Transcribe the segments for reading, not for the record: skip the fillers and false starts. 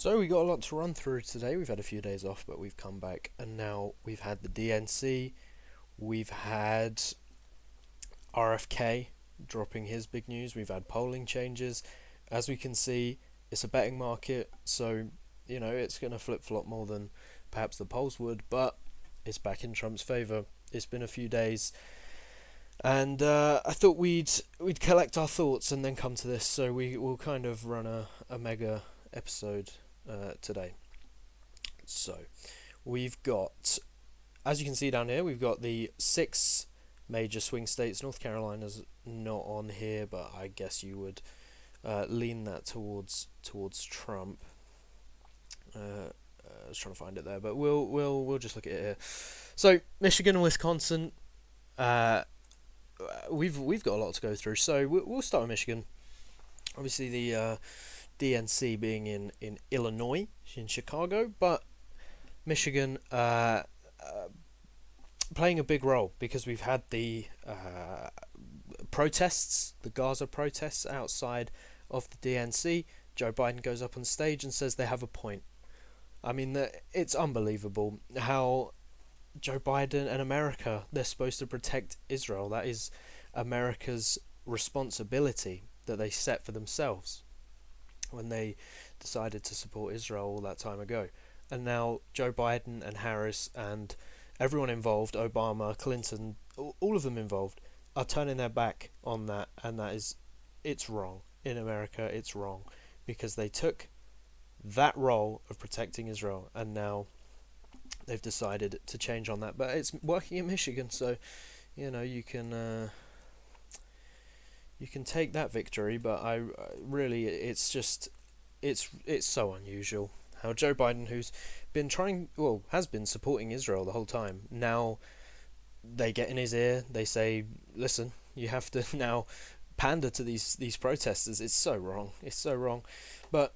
So we got a lot to run through today. We've had a few days off, but we've come back, and now we've had the DNC. We've had RFK dropping his big news. We've had polling changes. As we can see, it's a betting market, so it's going to flip flop more than perhaps the polls would, but it's back in Trump's favour. It's been a few days, and I thought we'd collect our thoughts and then come to this. So we'll kind of run a mega episode today. So we've got, as you can see down here, we've got the 6 major swing states. North Carolina's not on here, but I guess you would lean that towards Trump. I was trying to find it there, but we'll just look at it here. So Michigan and Wisconsin, we've got a lot to go through. So we'll start with Michigan. Obviously the DNC being in Illinois, in Chicago, but Michigan playing a big role because we've had the protests, the Gaza protests outside of the DNC. Joe Biden goes up on stage and says they have a point. I mean, it's unbelievable how Joe Biden and America, they're supposed to protect Israel. That is America's responsibility that they set for themselves when they decided to support Israel all that time ago. And now Joe Biden and Harris and everyone involved, Obama, Clinton, all of them involved, are turning their back on that, and it's wrong. In America, it's wrong, because they took that role of protecting Israel, and now they've decided to change on that. But it's working in Michigan, so you can take that victory. But I really, it's so unusual how Joe Biden, who's been has been supporting Israel the whole time, now they get in his ear. They say, "Listen, you have to now pander to these protesters." It's so wrong. It's so wrong. But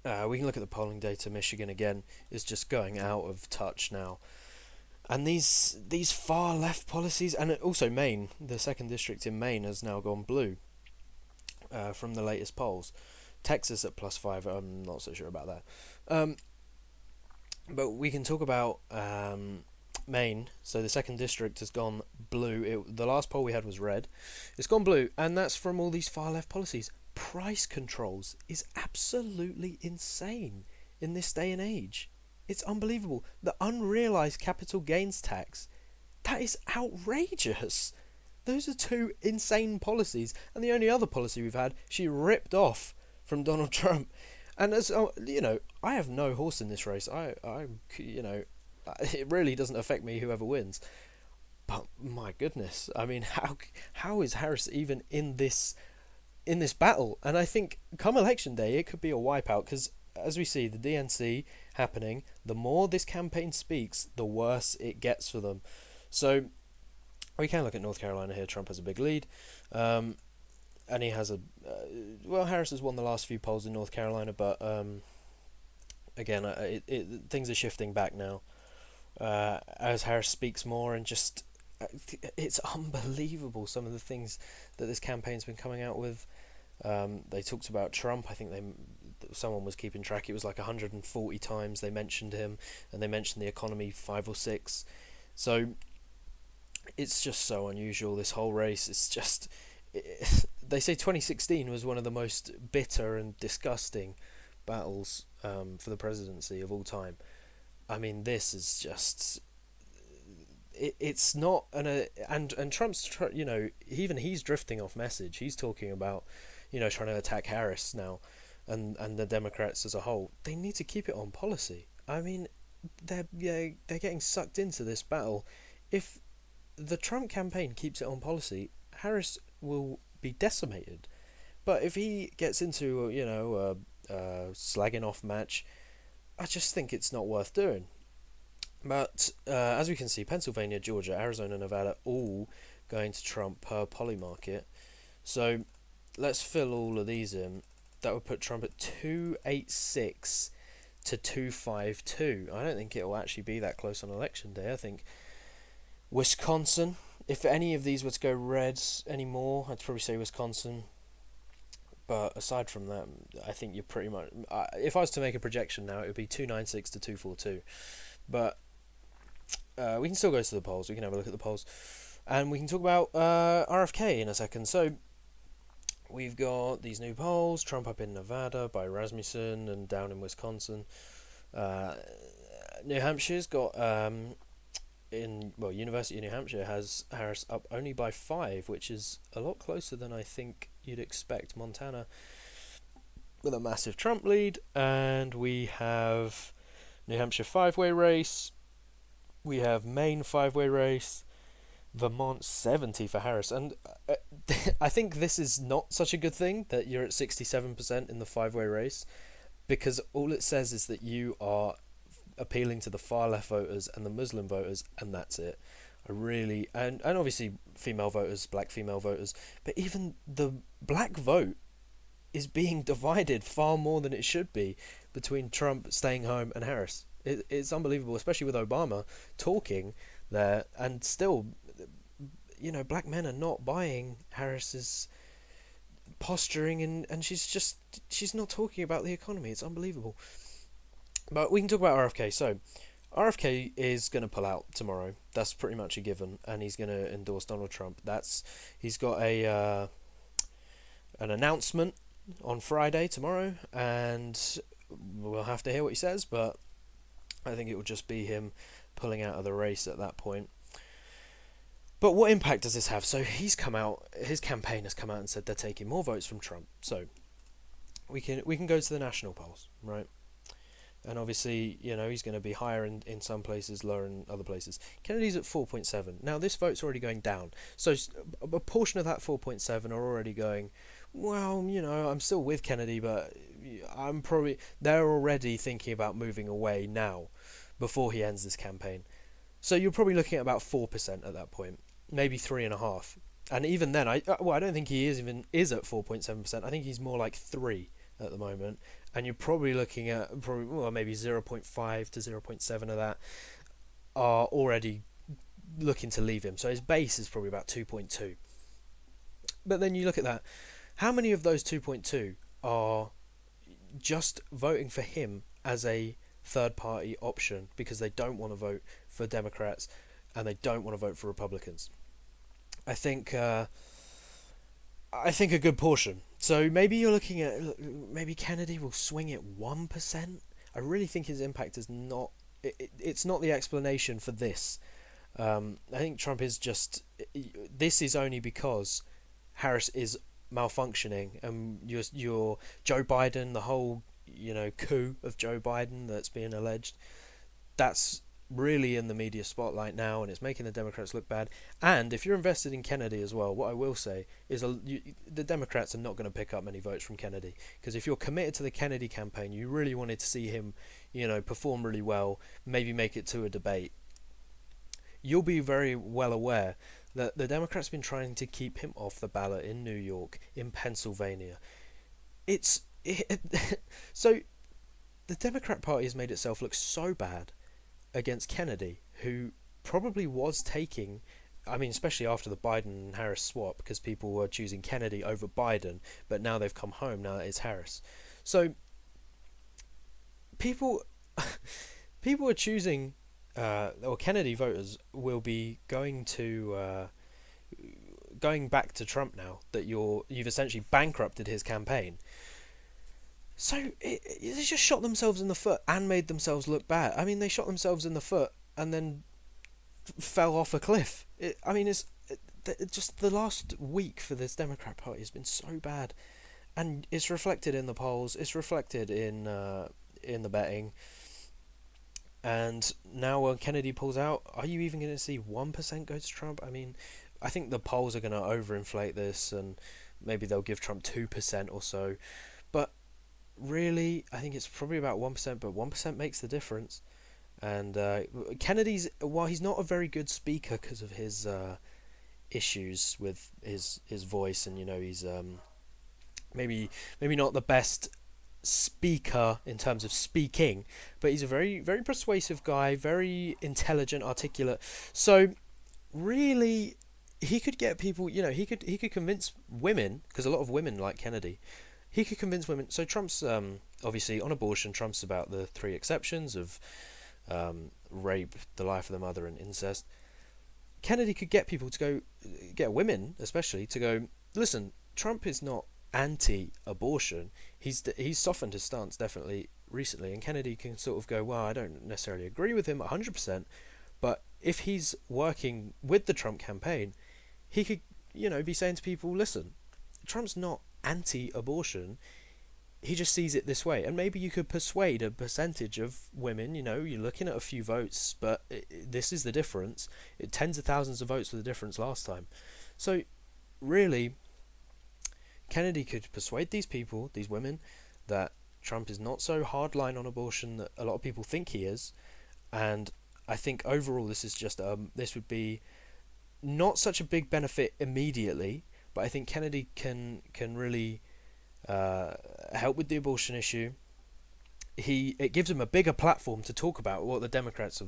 we can look at the polling data. Michigan again is just going out of touch now, and these far left policies, and also Maine, the 2nd district in Maine has now gone blue from the latest polls. Texas at +5. I'm not so sure about that. But we can talk about Maine. So the 2nd district has gone blue. The last poll we had was red. It's gone blue, and that's from all these far left policies. Price controls is absolutely insane in this day and age. It's unbelievable. The unrealized capital gains tax, that is outrageous. Those are 2 insane policies, and the only other policy we've had, she ripped off from Donald Trump. And as I have no horse in this race. It really doesn't affect me whoever wins. But my goodness, I mean, how is Harris even in this battle? And I think come election day, it could be a wipeout, because as we see the DNC happening, the more this campaign speaks, the worse it gets for them. So we can look at North Carolina here. Trump has a big lead, and he has Harris has won the last few polls in North Carolina, but again, things are shifting back now as Harris speaks more, and just it's unbelievable some of the things that this campaign's been coming out with. They talked about Trump. I think someone was keeping track. It was like 140 times they mentioned him, and they mentioned the economy 5 or 6. So it's just so unusual, this whole race. It's just they say 2016 was one of the most bitter and disgusting battles for the presidency of all time. I mean, this is just it's not and Trump's even he's drifting off message. He's talking about trying to attack Harris now, and the Democrats as a whole. They need to keep it on policy. I mean, they're getting sucked into this battle. If the Trump campaign keeps it on policy, Harris will be decimated. But if he gets into a slagging off match, I just think it's not worth doing. But as we can see, Pennsylvania, Georgia, Arizona, Nevada, all going to Trump per Polymarket. So let's fill all of these in. That would put Trump at 286 to 252. I don't think it will actually be that close on election day. I think Wisconsin, if any of these were to go red anymore, I'd probably say Wisconsin. But aside from that, I think you're pretty much. If I was to make a projection now, it would be 296 to 242. But we can still go to the polls. We can have a look at the polls, and we can talk about RFK in a second. So we've got these new polls: Trump up in Nevada by Rasmussen, and down in Wisconsin. Uh, New Hampshire's got University of New Hampshire has Harris up only by 5, which is a lot closer than I think you'd expect. Montana with a massive Trump lead, and we have New Hampshire 5-way race. We have Maine 5-way race. Vermont 70 for Harris, and I think this is not such a good thing that you're at 67% in the 5-way race, because all it says is that you are appealing to the far left voters and the Muslim voters, and that's it. And obviously female voters, black female voters, but even the black vote is being divided far more than it should be between Trump staying home and Harris. It's unbelievable, especially with Obama talking there, and still, black men are not buying Harris's posturing, and she's not talking about the economy. It's unbelievable. But we can talk about RFK. So, RFK is going to pull out tomorrow. That's pretty much a given, and he's going to endorse Donald Trump. He's got an announcement on Friday tomorrow, and we'll have to hear what he says. But I think it will just be him pulling out of the race at that point. But what impact does this have? So his campaign has come out and said they're taking more votes from Trump. So we can go to the national polls, right? And obviously, he's going to be higher in some places, lower in other places. Kennedy's at 4.7. Now, this vote's already going down. So a portion of that 4.7 are already going, well, I'm still with Kennedy, but they're already thinking about moving away now, before he ends this campaign. So you're probably looking at about 4% at that point, maybe 3.5%. And even then, I don't think he is at 4.7%. I think he's more like 3 at the moment, and you're probably looking at maybe 0.5 to 0.7 of that are already looking to leave him. So his base is probably about 2.2. But then you look at that, how many of those 2.2 are just voting for him as a third party option because they don't want to vote for Democrats and they don't want to vote for Republicans? I think a good portion. So maybe you're looking at, maybe Kennedy will swing it 1%. I really think his impact is not. It's not the explanation for this. I think Trump is just. This is only because Harris is malfunctioning, and your Joe Biden, the whole coup of Joe Biden that's being alleged, that's really in the media spotlight now, and it's making the Democrats look bad. And if you're invested in Kennedy as well, what I will say is the Democrats are not going to pick up many votes from Kennedy, because if you're committed to the Kennedy campaign, you really wanted to see him perform really well, maybe make it to a debate, you'll be very well aware that the Democrats have been trying to keep him off the ballot in New York, in Pennsylvania. So the Democrat Party has made itself look so bad against Kennedy, who probably was taking, especially after the Biden and Harris swap, because people were choosing Kennedy over Biden, but now they've come home, now it's Harris. So people are choosing, or Kennedy voters will be going back to Trump now that you've essentially bankrupted his campaign. So they just shot themselves in the foot and made themselves look bad. They shot themselves in the foot and then fell off a cliff. It's just the last week for this Democrat Party has been so bad, and it's reflected in the polls. It's reflected in the betting. And now when Kennedy pulls out, are you even going to see 1% go to Trump? I think the polls are going to overinflate this, and maybe they'll give Trump 2% or so. But really, I think it's probably about 1%, but 1% makes the difference. And Kennedy's, while he's not a very good speaker because of his issues with his voice, and he's maybe not the best speaker in terms of speaking, but he's a very, very persuasive guy, very intelligent, articulate. So really, he could get people. He could convince women, because a lot of women like Kennedy. he could convince women. So Trump's obviously on abortion. Trump's about the three exceptions of rape, the life of the mother, and incest. Kennedy could get people to go, get women especially to go. Listen, Trump is not anti-abortion. He's softened his stance definitely recently, and Kennedy can sort of go, well, I don't necessarily agree with him 100%, but if he's working with the Trump campaign, he could, be saying to people, listen, Trump's not anti-abortion. He just sees it this way, and maybe you could persuade a percentage of women. You're looking at a few votes, but this is the difference. Tens of thousands of votes were the difference last time. So, really, Kennedy could persuade these people, these women, that Trump is not so hardline on abortion that a lot of people think he is, and I think overall this is just this would be not such a big benefit immediately, but I think Kennedy can really help with the abortion issue. It gives him a bigger platform to talk about what the Democrats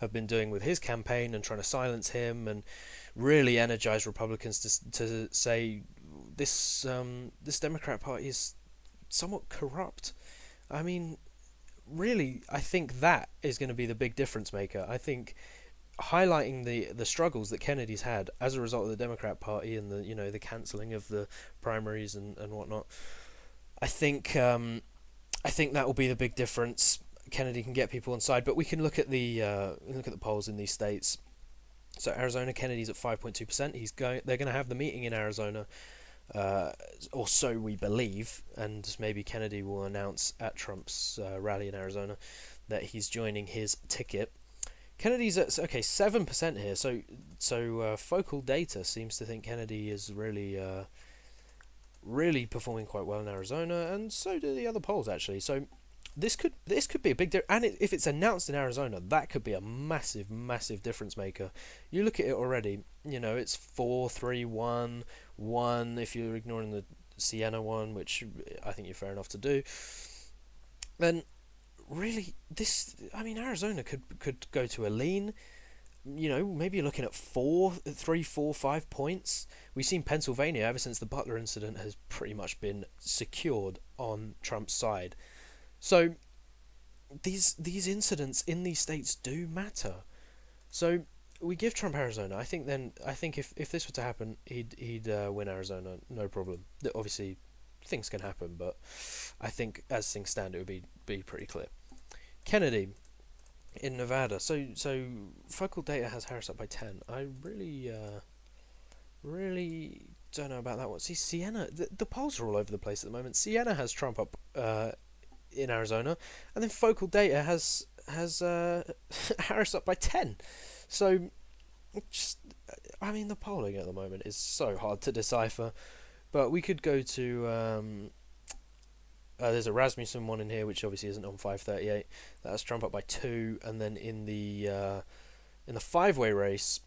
have been doing with his campaign and trying to silence him, and really energize Republicans to say this Democrat Party is somewhat corrupt. I mean, really, I think that is going to be the big difference maker. I think highlighting the struggles that Kennedy's had as a result of the Democrat Party and the cancelling of the primaries and whatnot. I think that will be the big difference. Kennedy can get people on side, but we can look at the polls in these states. So Arizona, Kennedy's at 5.2%. They're going to have the meeting in Arizona, or so we believe, and maybe Kennedy will announce at Trump's rally in Arizona that he's joining his ticket. Kennedy's at 7% here. So Focal Data seems to think Kennedy is really performing quite well in Arizona, and so do the other polls actually. So this could be a big difference, and if it's announced in Arizona, that could be a massive difference maker. You look at it already. It's 4-3-1-1 if you're ignoring the Siena one, which I think you're fair enough to do. Then really, Arizona could go to a lean. Maybe you're looking at 5 points. We've seen Pennsylvania ever since the Butler incident has pretty much been secured on Trump's side. So these incidents in these states do matter. So we give Trump Arizona. I think if this were to happen, he'd win Arizona, no problem. Obviously, things can happen, but I think as things stand, it would be pretty clear. Kennedy in Nevada. So Focal Data has Harris up by 10. I really don't know about that one. See, Siena, the polls are all over the place at the moment. Siena has Trump up in Arizona, and then Focal Data has Harris up by 10. So the polling at the moment is so hard to decipher. But we could go to there's a Rasmussen one in here, which obviously isn't on 538. That's Trump up by 2, and then in the five-way race,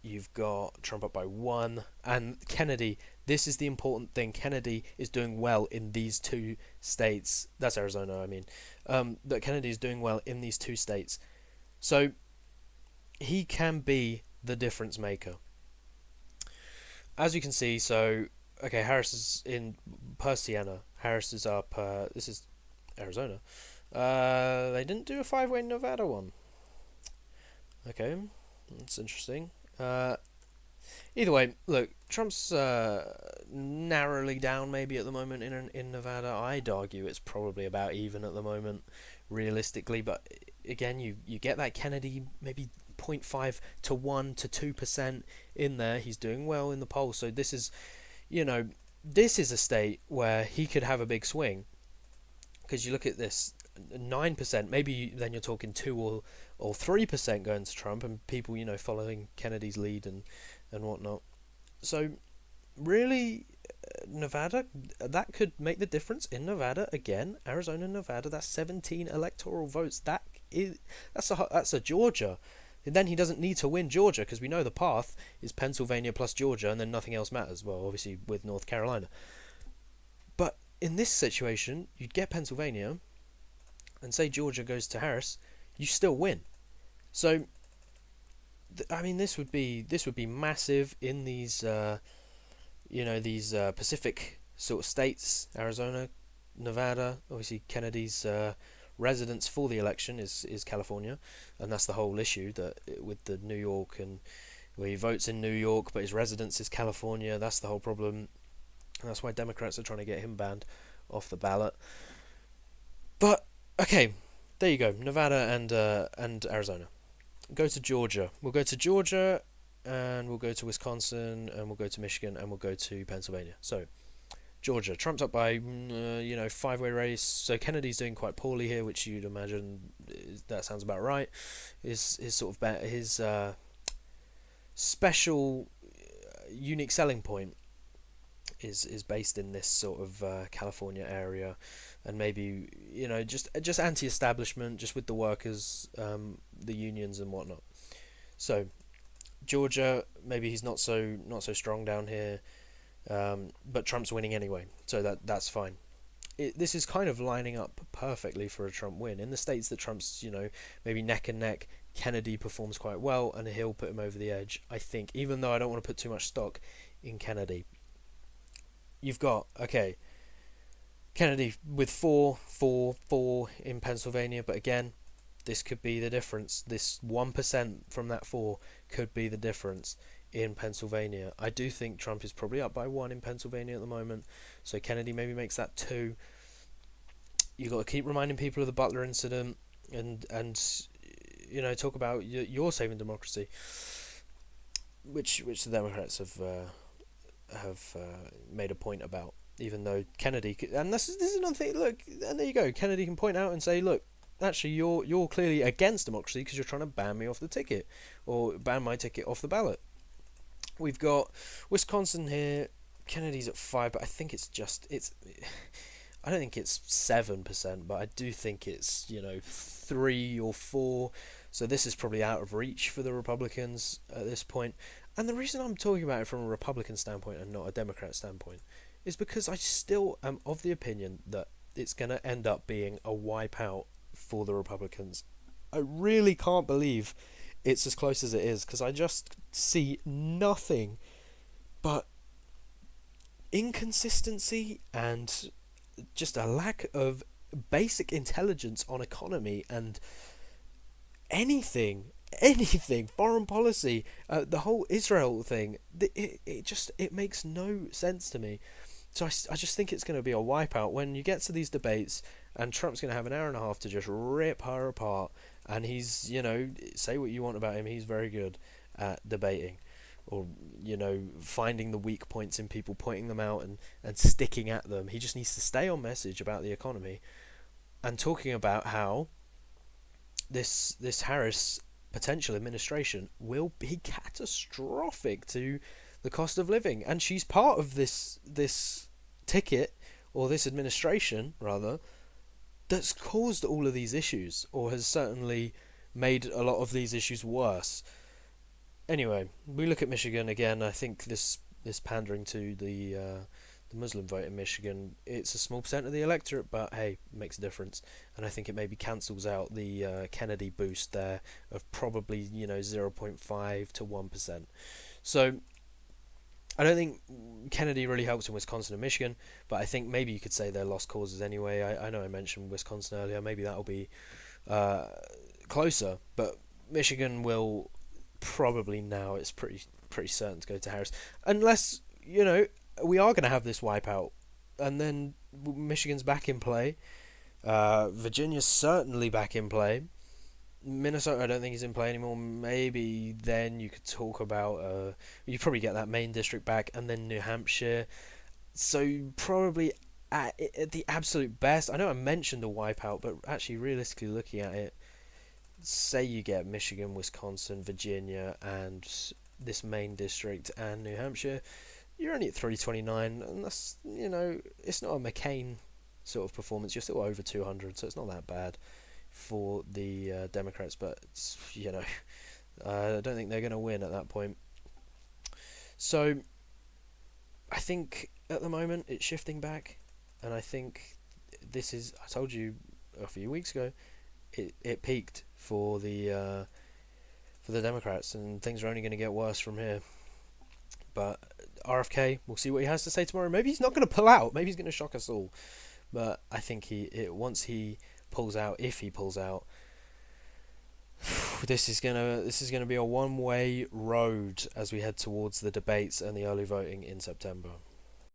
you've got Trump up by 1, and Kennedy. This is the important thing. Kennedy is doing well in these two states. That's Arizona, I mean. That Kennedy is doing well in these two states, so he can be the difference maker. As you can see, Harris is in per Siena. Harris is up. This is Arizona. They didn't do a five-way Nevada one. Okay, that's interesting. Either way, look, Trump's narrowly down maybe at the moment in Nevada. I'd argue it's probably about even at the moment, realistically. But again, you get that Kennedy maybe 0.5 to 1 to 2% in there. He's doing well in the polls. So this is, this is a state where he could have a big swing. Because you look at this, 9%, maybe then you're talking 2 or 3% going to Trump, and people, following Kennedy's lead and whatnot. So really, Nevada, that could make the difference in Nevada again. Arizona, Nevada, that's 17 electoral votes. That's a Georgia. And then he doesn't need to win Georgia, because we know the path is Pennsylvania plus Georgia, and then nothing else matters. Well, obviously with North Carolina. But in this situation, you'd get Pennsylvania, and say Georgia goes to Harris, you still win. So, this would be massive in these, these Pacific sort of states, Arizona, Nevada. Obviously, Kennedy's residence for the election is California, and that's the whole issue that with the New York and where he votes in New York, but his residence is California. That's the whole problem. And that's why Democrats are trying to get him banned off the ballot. But okay, there you go, Nevada and Arizona. Go to Georgia. We'll go to Georgia, and we'll go to Wisconsin, and we'll go to Michigan, and we'll go to Pennsylvania. So Georgia, Trump's up by 5-way race. So Kennedy's doing quite poorly here, which you'd imagine that sounds about right. His sort of his special unique selling point is based in this sort of California area, and maybe just anti-establishment, just with the workers, the unions and whatnot. So Georgia, maybe he's not so strong down here, but Trump's winning anyway, so that's fine. This is kind of lining up perfectly for a Trump win. In the states that Trump's maybe neck and neck, Kennedy performs quite well, and he'll put him over the edge, I think, even though I don't want to put too much stock in Kennedy. You've got, Kennedy with 4 in Pennsylvania, but again, this could be the difference. This 1% from that 4 could be the difference in Pennsylvania. I do think Trump is probably up by 1 in Pennsylvania at the moment, so Kennedy maybe makes that 2. You've got to keep reminding people of the Butler incident, and talk about you're saving democracy, which the Democrats have made a point about, even though Kennedy and this is another thing. Look, and there you go. Kennedy can point out and say, look, actually, you're clearly against democracy because you're trying to ban me off the ticket, or ban my ticket off the ballot. We've got Wisconsin here. Kennedy's at 5, but I think I don't think it's 7%, but I do think it's 3 or 4. So this is probably out of reach for the Republicans at this point. And the reason I'm talking about it from a Republican standpoint and not a Democrat standpoint is because I still am of the opinion that it's going to end up being a wipeout for the Republicans. I really can't believe it's as close as it is, because I just see nothing but inconsistency and just a lack of basic intelligence on economy and anything, foreign policy, the whole Israel thing. It makes no sense to me. So I just think it's going to be a wipeout when you get to these debates, and Trump's going to have an hour and a half to just rip her apart. And he's, say what you want about him, he's very good at debating, or finding the weak points in people, pointing them out and sticking at them. He just needs to stay on message about the economy and talking about how this Harris potential administration will be catastrophic to the cost of living, and she's part of this ticket, or this administration rather, that's caused all of these issues, or has certainly made a lot of these issues worse. Anyway, we look at Michigan again. I think this pandering to the Muslim vote in Michigan, it's a small percent of the electorate, but hey, it makes a difference. And I think it maybe cancels out the Kennedy boost there of probably 0.5 to 1%. So I don't think Kennedy really helps in Wisconsin and Michigan, but I think maybe you could say they're lost causes anyway. I know I mentioned Wisconsin earlier. Maybe that'll be closer, but Michigan will probably, now it's pretty certain to go to Harris, unless we are going to have this wipeout, and then Michigan's back in play. Virginia's certainly back in play. Minnesota, I don't think he's in play anymore. Maybe then you could talk about you probably get that main district back, and then New Hampshire. So probably at the absolute best, I know I mentioned a wipeout, but actually realistically looking at it, say you get Michigan, Wisconsin, Virginia, and this main district and New Hampshire, you're only at 329, and that's it's not a McCain sort of performance. You're still over 200, so it's not that bad for the Democrats, but it's, I don't think they're going to win at that point. So I think at the moment it's shifting back, and I think this is, I told you a few weeks ago, it peaked for the Democrats, and things are only going to get worse from here. But RFK, we'll see what he has to say tomorrow. Maybe he's not going to pull out. Maybe he's going to shock us all. But I think once he pulls out, if he pulls out, this is gonna be a one-way road as we head towards the debates and the early voting in September.